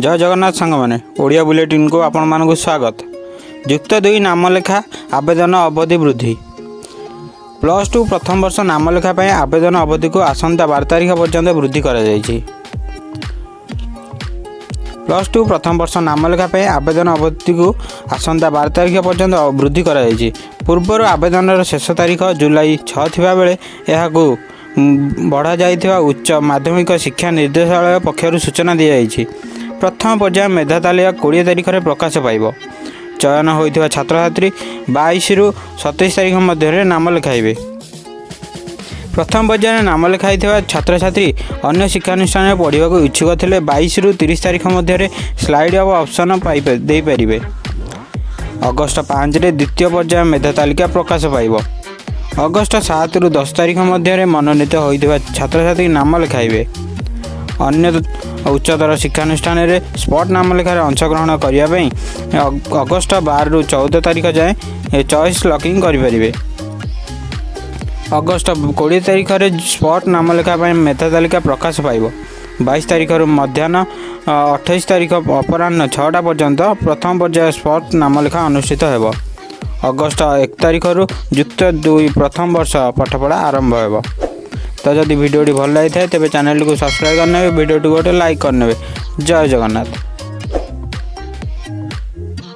जय जगन्नाथ सांग मैंने ओडिया बुलेटिन को आपण मानक स्वागत। युक्त 2 नामलेखा आवेदन अवधि वृद्धि। +2 प्रथम वर्ष नामलेखा आवेदन अवधि को आसंता 12 तारीख पर्यंत वृद्धि करा जायछि। +2 प्रथम वर्ष नामलेखा आवेदन अवधि को आसंता 12 तारीख पर्यंत वृद्धि करा जायछि। पूर्वर आवेदन शेष तारीख जुलाई 6 थिबा बेले एहाकू बढ़ा जाइथिबा उच्च माध्यमिक शिक्षा निर्देशालय पक्षरु सूचना दी जायछि। प्रथम पर्याय मेधा तालिका 20 तारीख में प्रकाश पाइब। चयन होइथिबा छात्र छात्री 22 रु 27 तारीख मध्य नाम लिखाइबे। प्रथम पर्याय नाम लिखाई छात्र छात्री अन्य शिक्षानुष्ठान में पढ़ा इच्छुक थे 22 रु 30 तारीख मध्य स्लाइड ऑफ ऑप्शन दे पारिबे। अगस्ट 5 रे द्वितीय पर्याय मेधा तालिका प्रकाश पाइब। अगस्ट 7 रु 10 तारीख मध्य मनोनीत होइथिबा छात्र छात्री नाम लिखाइबे। अन्य उच्चतर शिक्षानुष्ठान में स्पॉट नाम लेखार अंशग्रहण करने अगस्ट 12 रु 14 तारीख जाए चॉइस लॉकिंग करें। अगस्ट 20 तारीख में स्पॉट नाम लेखा मेधा तालिका प्रकाश पाइब। 22 तारीख मध्याह्न 28 तारीख अपराह्न 6टा पर्यंत प्रथम पर्याय स्पॉट नाम लेखा अनुष्ठित हो। अगस्ट 1 तारीख युक्त 2 प्रथम वर्ष पाठपढ़ा आरंभ हो। तो जदि वीडियो भल लगी था तेज चैनल को सब्सक्राइब करने, वीडियो गोटे लाइक करने। जय जगन्नाथ।